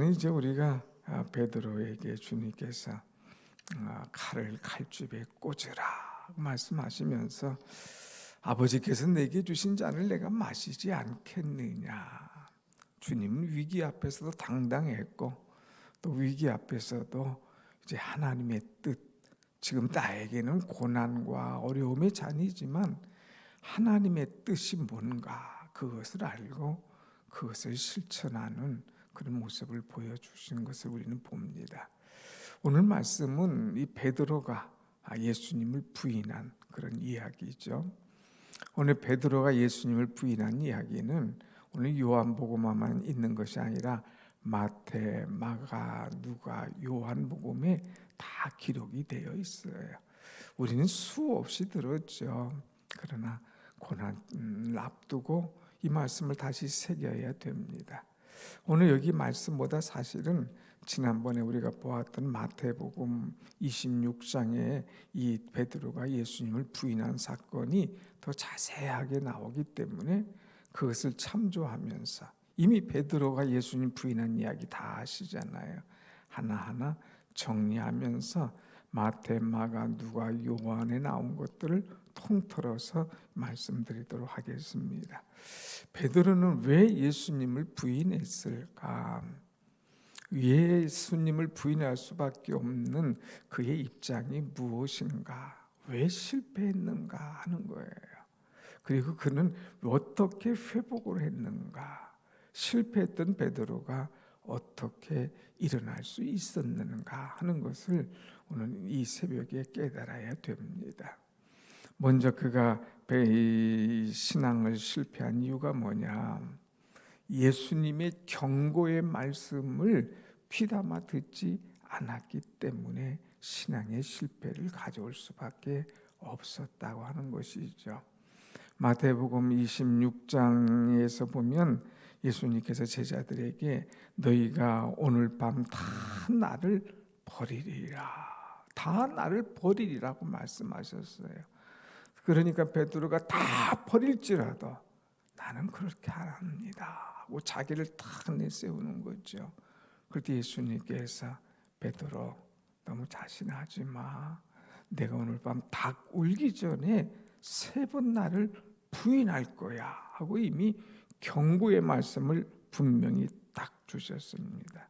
오늘 이제 우리가 베드로에게 주님께서 칼을 칼집에 꽂으라 말씀하시면서 아버지께서 내게 주신 잔을 내가 마시지 않겠느냐. 주님은 위기 앞에서도 당당했고 또 위기 앞에서도 이제 하나님의 뜻, 지금 나에게는 고난과 어려움의 잔이지만 하나님의 뜻이 뭔가 그것을 알고 그것을 실천하는 그런 모습을 보여주신 것을 우리는 봅니다. 오늘 말씀은 이 베드로가 예수님을 부인한 그런 이야기죠. 오늘 베드로가 예수님을 부인한 이야기는 오늘 요한복음에만 있는 것이 아니라 마태, 마가, 누가, 요한복음에 다 기록이 되어 있어요. 우리는 수없이 들었죠. 그러나 고난을 앞두고 이 말씀을 다시 새겨야 됩니다. 오늘 여기 말씀보다 사실은 지난번에 우리가 보았던 마태복음 26장에 이 베드로가 예수님을 부인한 사건이 더 자세하게 나오기 때문에 그것을 참조하면서 이미 베드로가 예수님 부인한 이야기 다 아시잖아요. 하나하나 정리하면서 마태, 마가, 누가, 요한에 나온 것들을 통틀어서 말씀드리도록 하겠습니다. 베드로는 왜 예수님을 부인했을까? 예수님을 부인할 수밖에 없는 그의 입장이 무엇인가? 왜 실패했는가 하는 거예요. 그리고 그는 어떻게 회복을 했는가? 실패했던 베드로가 어떻게 일어날 수 있었는가 하는 것을 오늘 이 새벽에 깨달아야 됩니다. 먼저 그가 신앙을 실패한 이유가 뭐냐? 예수님의 경고의 말씀을 귀담아 듣지 않았기 때문에 신앙의 실패를 가져올 수밖에 없었다고 하는 것이죠. 마태복음 26장에서 보면 예수님께서 제자들에게 너희가 오늘 밤 다 나를 버리리라, 다 나를 버리리라고 말씀하셨어요. 그러니까 베드로가 다 버릴지라도 나는 그렇게 안 합니다 하고 자기를 탁 내세우는 거죠. 그때 예수님께서 베드로 너무 자신하지 마. 내가 오늘 밤 닭 울기 전에 3번 나를 부인할 거야 하고 이미 경고의 말씀을 분명히 딱 주셨습니다.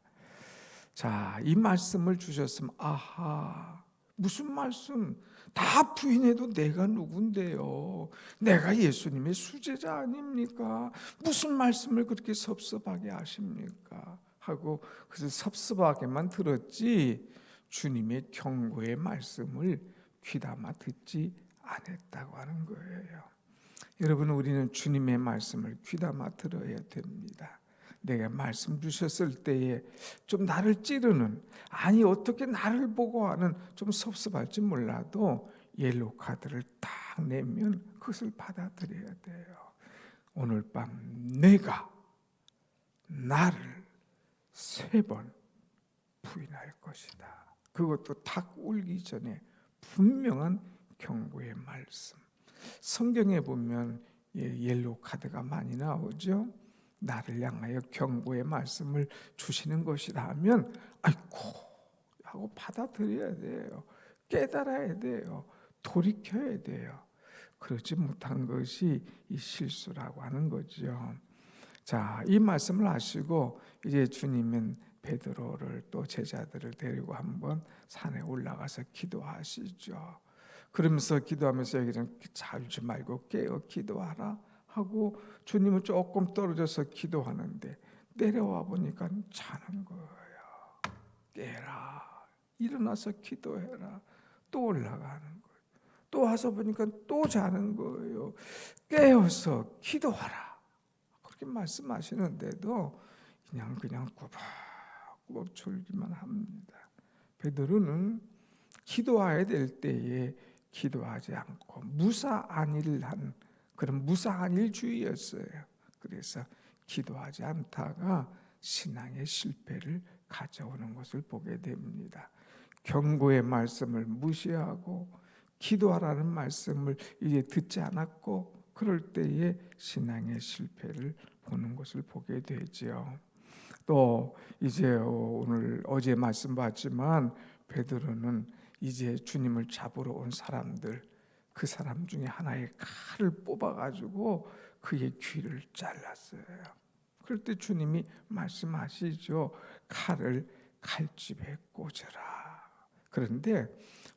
자, 이 말씀을 주셨으면 아하, 무슨 말씀? 다 부인해도 내가 누군데요? 내가 예수님의 수제자 아닙니까? 무슨 말씀을 그렇게 섭섭하게 하십니까? 하고 그래서 섭섭하게만 들었지 주님의 경고의 말씀을 귀담아 듣지 않았다고 하는 거예요. 여러분, 우리는 주님의 말씀을 귀담아 들어야 됩니다. 내가 말씀 주셨을 때에 좀 나를 찌르는, 아니 어떻게 나를 보고 하는 좀 섭섭할지 몰라도 옐로우 카드를 딱 내면 그것을 받아들여야 돼요. 오늘 밤 내가 나를 3번 부인할 것이다. 그것도 탁 울기 전에 분명한 경고의 말씀. 성경에 보면 옐로우 카드가 많이 나오죠. 나를 향하여 경고의 말씀을 주시는 것이다 하면 아이고 하고 받아들여야 돼요. 깨달아야 돼요. 돌이켜야 돼요. 그렇지 못한 것이 이 실수라고 하는 거죠. 자, 이 말씀을 하시고 이제 주님은 베드로를 또 제자들을 데리고 한번 산에 올라가서 기도하시죠. 그러면서 기도하면서 여기는 자지 말고 깨어 기도하라 하고 주님은 조금 떨어져서 기도하는데 내려와 보니까 자는 거예요. 깨라, 일어나서 기도해라. 또 올라가는 거예요. 또 와서 보니까 또 자는 거예요. 깨어서 기도하라. 그렇게 말씀하시는데도 그냥 꾸벅꾸벅 졸기만 합니다. 베드로는 기도해야 될 때에 기도하지 않고 무사안일한 그런 무사안일주의였어요. 그래서 기도하지 않다가 신앙의 실패를 가져오는 것을 보게 됩니다. 경고의 말씀을 무시하고 기도하라는 말씀을 이제 듣지 않았고 그럴 때에 신앙의 실패를 보는 것을 보게 되죠. 또 이제 오늘 어제 말씀 봤지만 베드로는 이제 주님을 잡으러 온 사람들, 그 사람 중에 하나의 칼을 뽑아가지고 그의 귀를 잘랐어요. 그럴 때 주님이 말씀하시죠. 칼을 칼집에 꽂으라. 그런데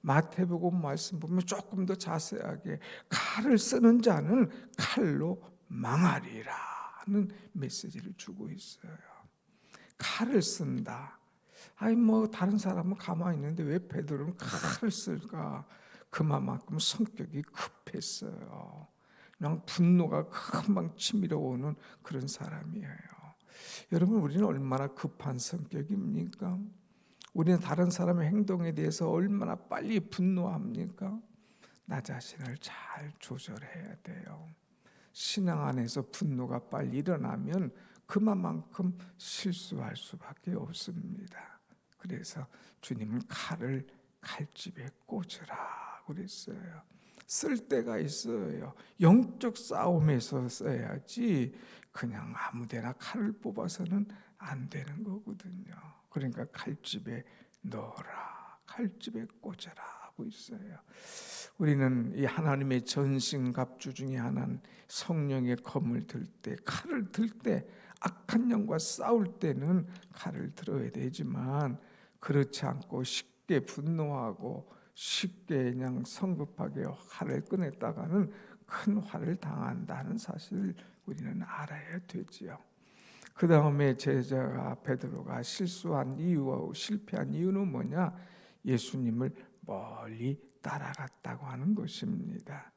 마태복음 말씀 보면 조금 더 자세하게 칼을 쓰는 자는 칼로 망하리라 하는 메시지를 주고 있어요. 칼을 쓴다. 아니 뭐 다른 사람은 가만히 있는데 왜 베드로는 칼을 쓸까? 그만큼 성격이 급했어요. 그냥 분노가 금방 치밀어 오는 그런 사람이에요. 여러분, 우리는 얼마나 급한 성격입니까? 우리는 다른 사람의 행동에 대해서 얼마나 빨리 분노합니까? 나 자신을 잘 조절해야 돼요. 신앙 안에서 분노가 빨리 일어나면 그만큼 실수할 수밖에 없습니다. 그래서 주님은 칼을 칼집에 꽂으라 그랬어요. 쓸 때가 있어요. 영적 싸움에서 써야지 그냥 아무데나 칼을 뽑아서는 안 되는 거거든요. 그러니까 칼집에 넣어라, 칼집에 꽂아라 하고 있어요. 우리는 이 하나님의 전신갑주 중에 하나는 성령의 검을 들 때, 칼을 들 때, 악한 영과 싸울 때는 칼을 들어야 되지만 그렇지 않고 쉽게 분노하고 쉽게 그냥 성급하게 화를 꺼냈다가는 큰 화를 당한다는 사실을 우리는 알아야 되지요. 그 다음에 제자가 베드로가 실수한 이유와 실패한 이유는 뭐냐? 예수님을 멀리 따라갔다고 하는 것입니다.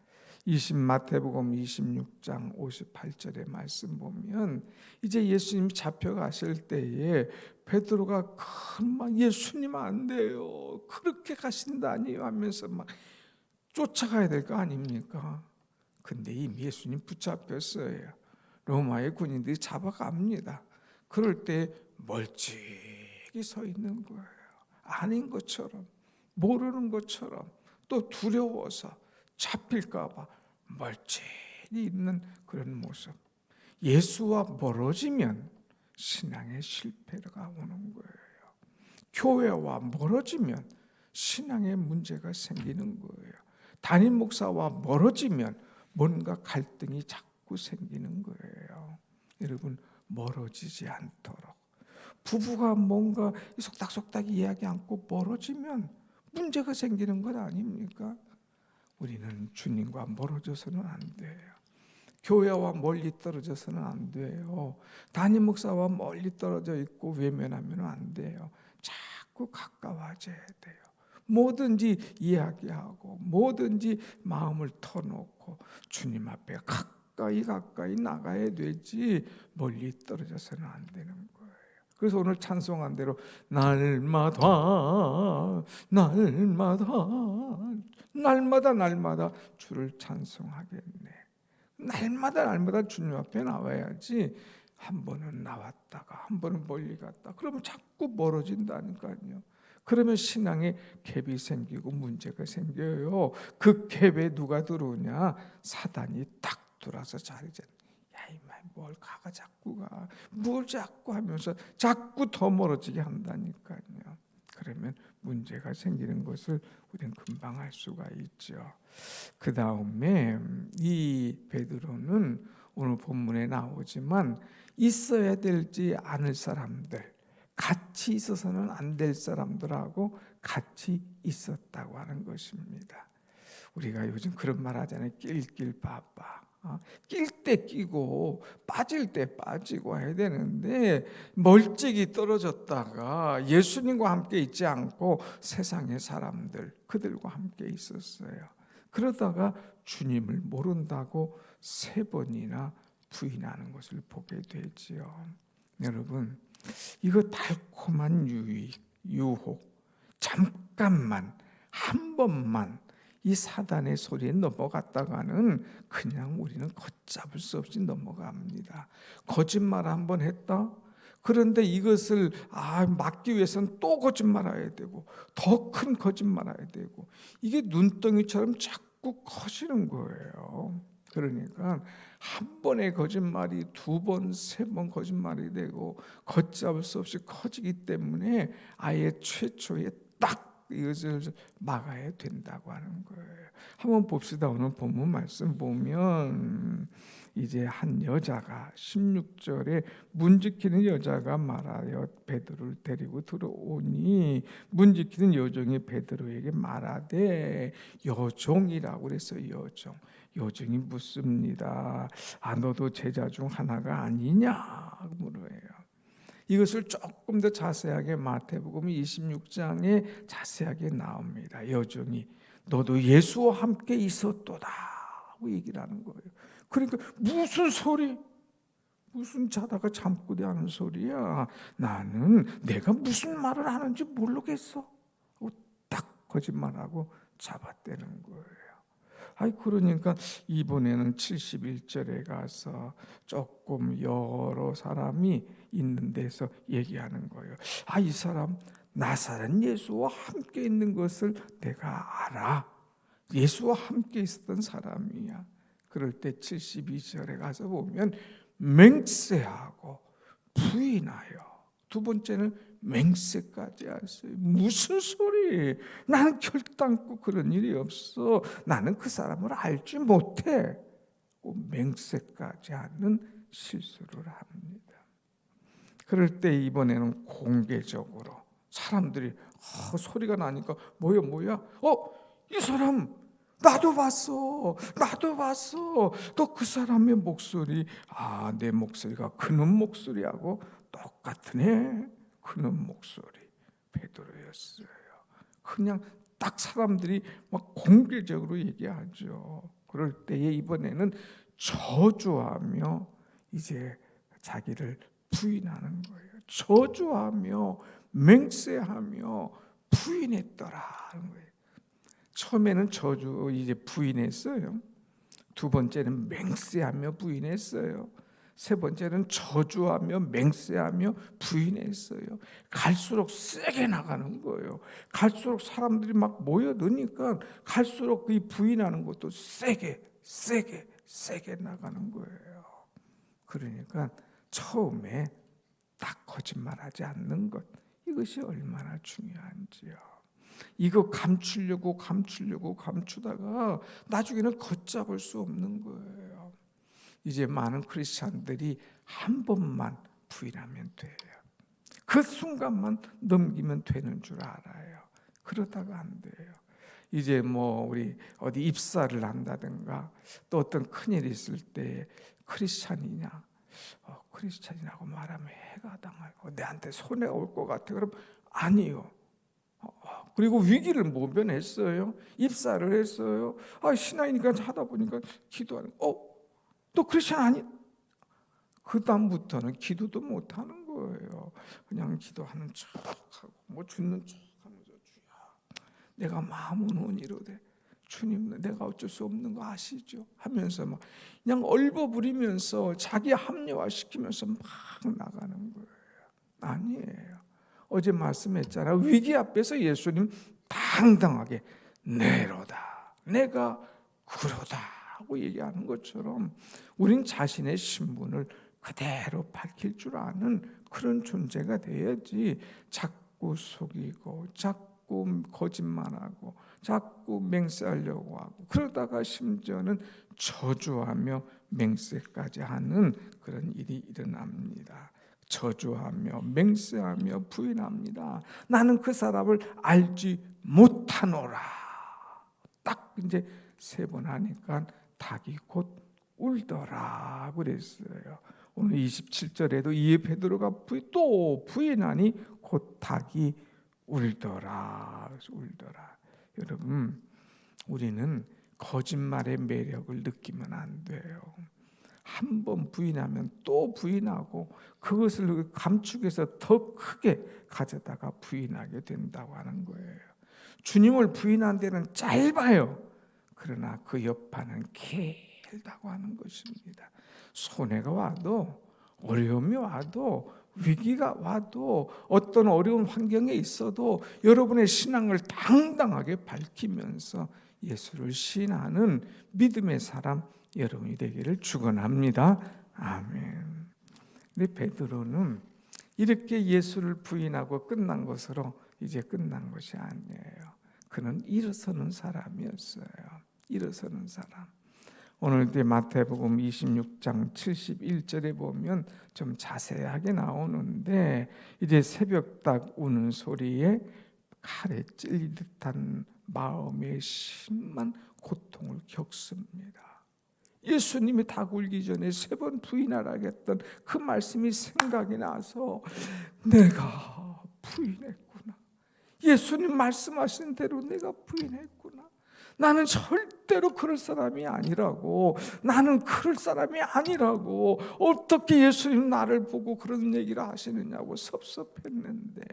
마태복음 26장 58절의 말씀 보면 이제 예수님이 잡혀가실 때에 베드로가 금방 예수님 안 돼요, 그렇게 가신다니 하면서 막 쫓아가야 될 거 아닙니까? 근데 이미 예수님 붙잡혔어요. 로마의 군인들이 잡아갑니다. 그럴 때 멀찍이 서 있는 거예요. 아닌 것처럼, 모르는 것처럼, 또 두려워서 잡힐까 봐 멀찍이 있는 그런 모습. 예수와 멀어지면 신앙의 실패가 오는 거예요. 교회와 멀어지면 신앙의 문제가 생기는 거예요. 담임 목사와 멀어지면 뭔가 갈등이 자꾸 생기는 거예요. 여러분, 멀어지지 않도록. 부부가 뭔가 속닥속닥 이야기 않고 멀어지면 문제가 생기는 것 아닙니까? 우리는 주님과 멀어져서는 안 돼요. 교회와 멀리 떨어져서는 안 돼요. 담임 목사와 멀리 떨어져 있고 외면하면 안 돼요. 자꾸 가까워져야 돼요. 뭐든지 이야기하고 뭐든지 마음을 터놓고 주님 앞에 가까이 나가야 되지 멀리 떨어져서는 안 되는 거예요. 그래서 오늘 찬송한 대로 날마다 주를 찬송하겠네. 날마다 주님 앞에 나와야지. 한 번은 나왔다가 한 번은 멀리 갔다 그러면 자꾸 멀어진다니까요. 그러면 신앙에 갭이 생기고 문제가 생겨요. 그 갭에 누가 들어오냐? 사단이 딱 들어와서 자리 잡. 야 이마 뭘 가가 자꾸 가, 뭘 자꾸 하면서 자꾸 더 멀어지게 한다니까요. 그러면 문제가 생기는 것을 우리는 금방 알 수가 있죠. 그 다음에 이 베드로는 오늘 본문에 나오지만 있어야 될지 않을 사람들, 같이 있어서는 안 될 사람들하고 같이 있었다고 하는 것입니다. 우리가 요즘 그런 말 하잖아요. 낄낄 바빠. 낄 때 끼고 빠질 때 빠지고 해야 되는데 멀찍이 떨어졌다가 예수님과 함께 있지 않고 세상의 사람들, 그들과 함께 있었어요. 그러다가 주님을 모른다고 3번이나 부인하는 것을 보게 되지요. 여러분, 이거 달콤한 유혹, 잠깐만, 한 번만 이 사단의 소리에 넘어갔다가는 그냥 우리는 걷잡을 수 없이 넘어갑니다. 거짓말 한번 했다? 그런데 이것을 막기 위해서는 또 거짓말해야 되고 더 큰 거짓말해야 되고 이게 눈덩이처럼 자꾸 커지는 거예요. 그러니까 한 번의 거짓말이 두 번, 세 번 거짓말이 되고 걷잡을 수 없이 커지기 때문에 아예 최초에 딱 이것을 막아야 된다고 하는 거예요. 한번 봅시다. 오늘 본문 말씀 보면 이제 한 여자가 16절에 문 지키는 여자가 말하여 베드로를 데리고 들어오니 문 지키는 여종이 베드로에게 말하되 여종이라고 그랬어요. 여종이 묻습니다. 너도 제자 중 하나가 아니냐 물어요. 이것을 조금 더 자세하게 마태복음 26장에 자세하게 나옵니다. 여종이 너도 예수와 함께 있었도다 하고 얘기를 하는 거예요. 그러니까 무슨 소리? 무슨 자다가 잠꼬대 하는 소리야? 나는 내가 무슨 말을 하는지 모르겠어. 딱 거짓말하고 잡아떼는 거예요. 그러니까 이번에는 71절에 가서 조금 여러 사람이 있는 데서 얘기하는 거예요. 이 사람 나사렛 예수와 함께 있는 것을 내가 알아. 예수와 함께 있었던 사람이야. 그럴 때 72절에 가서 보면 맹세하고 부인하여, 두 번째는 맹세까지 하세요. 무슨 소리? 나는 결단코 그런 일이 없어. 나는 그 사람을 알지 못해. 맹세까지 하는 실수를 합니다. 그럴 때 이번에는 공개적으로 사람들이 소리가 나니까 뭐야? 이 사람 나도 봤어. 또 그 사람의 목소리, 내 목소리가 그놈 목소리하고 똑같으네. 그놈 목소리 베드로였어요. 그냥 딱 사람들이 막 공개적으로 얘기하죠. 그럴 때에 이번에는 저주하며 이제 자기를 부인하는 거예요. 저주하며 맹세하며 부인했더라 하는 거예요. 처음에는 저주 이제 부인했어요. 두 번째는 맹세하며 부인했어요. 세 번째는 저주하며 맹세하며 부인했어요. 갈수록 세게 나가는 거예요. 갈수록 사람들이 막 모여드니까 갈수록 이 부인하는 것도 세게 나가는 거예요. 그러니까 처음에 딱 거짓말하지 않는 것, 이것이 얼마나 중요한지요. 이거 감추다가 나중에는 걷잡을 수 없는 거예요. 이제 많은 크리스찬들이 한 번만 부인하면 돼요. 그 순간만 넘기면 되는 줄 알아요. 그러다가 안 돼요. 이제 우리 어디 입사를 한다든가 또 어떤 큰일이 있을 때 크리스찬이냐? 크리스찬이라고 말하면 해가 당하고 내한테 손해가 올 것 같아. 그럼 아니요. 그리고 위기를 모면했어요. 입사를 했어요. 신앙이니까 하다 보니까 기도하는. 또 크리스찬 아니? 그 다음부터는 기도도 못 하는 거예요. 그냥 기도하는 척하고 죽는 척하면서 주야, 내가 마음은 이러되 주님 내가 어쩔 수 없는 거 아시죠? 하면서 막 그냥 얼버무리면서 자기 합리화시키면서 막 나가는 거예요. 아니에요. 어제 말씀했잖아요. 위기 앞에서 예수님 당당하게 내로다, 내가 그러다 하고 얘기하는 것처럼 우린 자신의 신분을 그대로 밝힐 줄 아는 그런 존재가 돼야지 자꾸 속이고 자꾸 거짓말하고 자꾸 맹세하려고 하고 그러다가 심지어는 저주하며 맹세까지 하는 그런 일이 일어납니다. 저주하며 맹세하며 부인합니다. 나는 그 사람을 알지 못하노라. 딱 이제 세 번 하니까 닭이 곧 울더라 그랬어요. 오늘 27절에도 이에 베드로가 또 부인하니 곧 닭이 울더라. 여러분, 우리는 거짓말의 매력을 느끼면 안 돼요. 한 번 부인하면 또 부인하고 그것을 감추기위해서 더 크게 가져다가 부인하게 된다고 하는 거예요. 주님을 부인한 데는 짧아요. 그러나 그 여파는 길다고 하는 것입니다. 손해가 와도, 어려움이 와도, 위기가 와도, 어떤 어려운 환경에 있어도 여러분의 신앙을 당당하게 밝히면서 예수를 신하는 믿음의 사람 여러분이 되기를 축원합니다. 아멘. 근데 베드로는 이렇게 예수를 부인하고 끝난 것으로 이제 끝난 것이 아니에요. 그는 일어서는 사람이었어요. 일어서는 사람. 오늘 마태복음 26장 71절에 보면 좀 자세하게 나오는데, 이제 새벽닭 우는 소리에 칼에 찔린 듯한 마음의 심한 고통을 겪습니다. 예수님이 닭 울기 전에 3번 부인하라고 했던 그 말씀이 생각이 나서 내가 부인했구나. 예수님 말씀하신 대로 내가 부인했구나. 나는 절대로 그럴 사람이 아니라고. 나는 그럴 사람이 아니라고. 어떻게 예수님 나를 보고 그런 얘기를 하시느냐고 섭섭했는데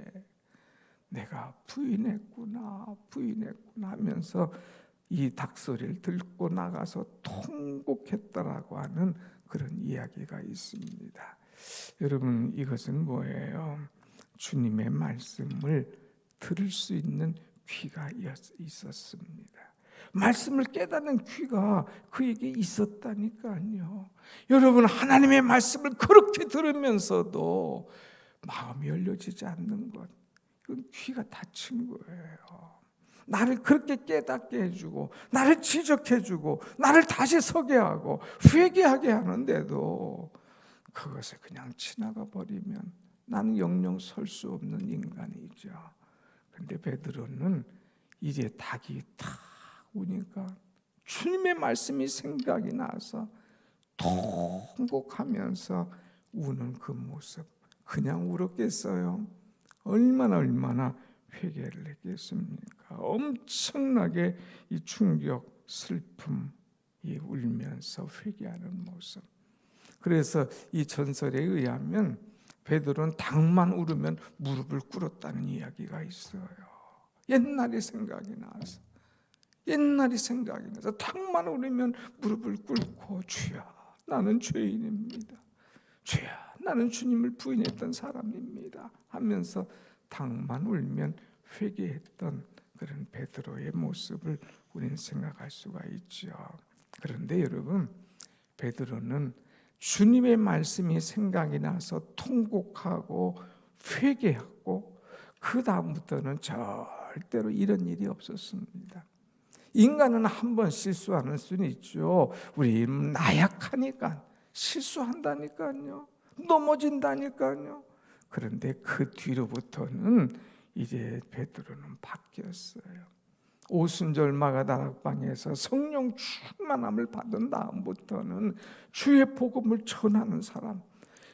내가 부인했구나 하면서 이 닭소리를 들고 나가서 통곡했다라고 하는 그런 이야기가 있습니다. 여러분, 이것은 뭐예요? 주님의 말씀을 들을 수 있는 귀가 있었습니다. 말씀을 깨닫는 귀가 그에게 있었다니까요. 여러분, 하나님의 말씀을 그렇게 들으면서도 마음이 열려지지 않는 것, 그건 귀가 닫힌 거예요. 나를 그렇게 깨닫게 해주고 나를 지적해주고 나를 다시 서게 하고 회개하게 하는데도 그것을 그냥 지나가 버리면 나는 영영 설 수 없는 인간이죠. 근데 베드로는 이제 닭이 탁 우니까 주님의 말씀이 생각이 나서 통곡하면서 우는 그 모습, 그냥 울었겠어요? 얼마나 회개를 했겠습니까? 엄청나게 이 충격, 슬픔, 이 울면서 회개하는 모습. 그래서 이 전설에 의하면 베드로는 닭만 울으면 무릎을 꿇었다는 이야기가 있어요. 옛날이 생각이 나서 닭만 울으면 무릎을 꿇고 주여 나는 죄인입니다. 주여 나는 주님을 부인했던 사람입니다 하면서 닭만 울면 회개했던 그런 베드로의 모습을 우리는 생각할 수가 있죠. 그런데 여러분, 베드로는 주님의 말씀이 생각이 나서 통곡하고 회개하고 그 다음부터는 절대로 이런 일이 없었습니다. 인간은 한 번 실수하는 수는 있죠. 우리 나약하니까 실수한다니까요. 넘어진다니까요. 그런데 그 뒤로부터는 이제 베드로는 바뀌었어요. 오순절 마가다락방에서 성령 충만함을 받은 다음부터는 주의 복음을 전하는 사람,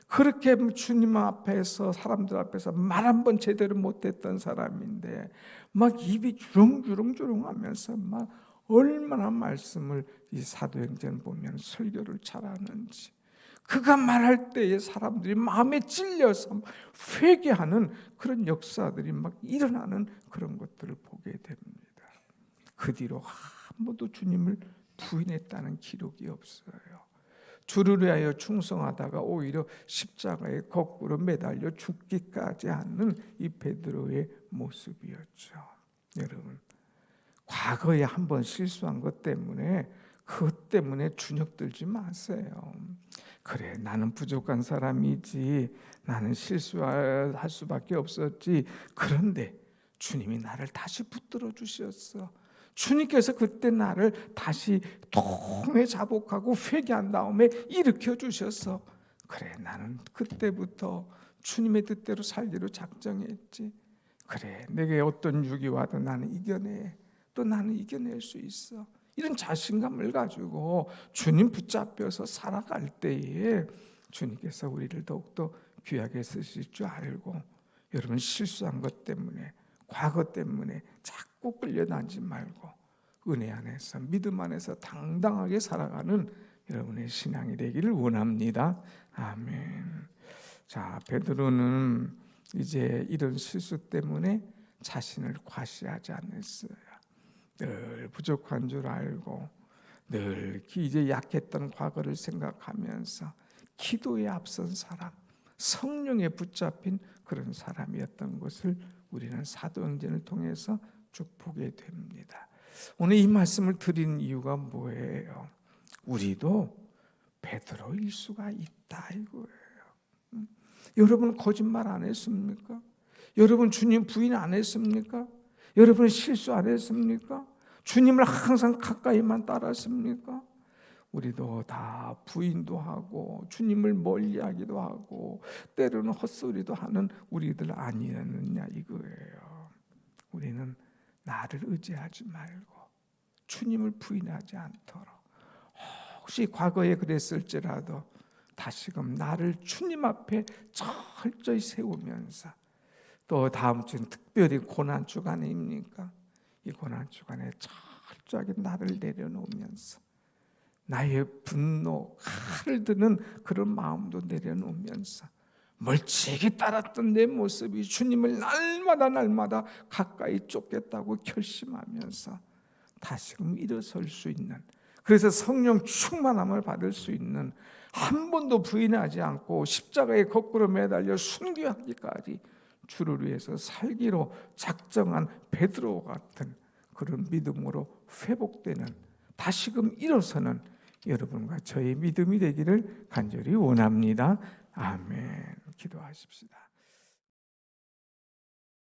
그렇게 주님 앞에서 사람들 앞에서 말 한 번 제대로 못했던 사람인데 막 입이 주렁주렁하면서 막 얼마나 말씀을 이 사도행전 보면 설교를 잘하는지, 그가 말할 때에 사람들이 마음에 찔려서 회개하는 그런 역사들이 막 일어나는 그런 것들을 보게 됩니다. 그 뒤로 한 번도 주님을 부인했다는 기록이 없어요. 주를 위하여 충성하다가 오히려 십자가에 거꾸로 매달려 죽기까지 하는 이 베드로의 모습이었죠. 여러분, 과거에 한 번 실수한 것 때문에 그것 때문에 주눅들지 마세요. 그래, 나는 부족한 사람이지, 나는 실수할 수밖에 없었지. 그런데 주님이 나를 다시 붙들어 주셨어. 주님께서 그때 나를 다시 통에 자복하고 회개한 다음에 일으켜 주셔서, 그래, 나는 그때부터 주님의 뜻대로 살기로 작정했지. 그래, 내게 어떤 유기 와도 나는 이겨내. 또 나는 이겨낼 수 있어. 이런 자신감을 가지고 주님 붙잡혀서 살아갈 때에 주님께서 우리를 더욱더 귀하게 쓰실 줄 알고, 여러분 실수한 것 때문에, 과거 때문에 자꾸 끌려다니지 말고 은혜 안에서, 믿음 안에서 당당하게 살아가는 여러분의 신앙이 되기를 원합니다. 아멘. 자, 베드로는 이제 이런 실수 때문에 자신을 과시하지 않았어요. 늘 부족한 줄 알고 늘 이제 약했던 과거를 생각하면서 기도에 앞선 사람, 성령에 붙잡힌 그런 사람이었던 것을 우리는 사도행전을 통해서 쭉 보게 됩니다. 오늘 이 말씀을 드리는 이유가 뭐예요? 우리도 베드로일 수가 있다 이거예요. 여러분 거짓말 안 했습니까? 여러분 주님 부인 안 했습니까? 여러분 실수 안 했습니까? 주님을 항상 가까이만 따랐습니까? 우리도 다 부인도 하고 주님을 멀리하기도 하고 때로는 헛소리도 하는 우리들 아니었느냐 이거예요. 우리는 나를 의지하지 말고 주님을 부인하지 않도록, 혹시 과거에 그랬을지라도 다시금 나를 주님 앞에 철저히 세우면서, 또 다음 주는 특별히 고난 주간입니까? 이 고난 주간에 철저하게 나를 내려놓으면서 나의 분노, 칼을 드는 그런 마음도 내려놓으면서 멀찍이 따랐던 내 모습이 주님을 날마다 가까이 쫓겠다고 결심하면서 다시금 일어설 수 있는, 그래서 성령 충만함을 받을 수 있는, 한 번도 부인하지 않고 십자가에 거꾸로 매달려 순교하기까지 주를 위해서 살기로 작정한 베드로 같은 그런 믿음으로 회복되는, 다시금 일어서는 여러분과 저의 믿음이 되기를 간절히 원합니다. 아멘. 기도하십시다.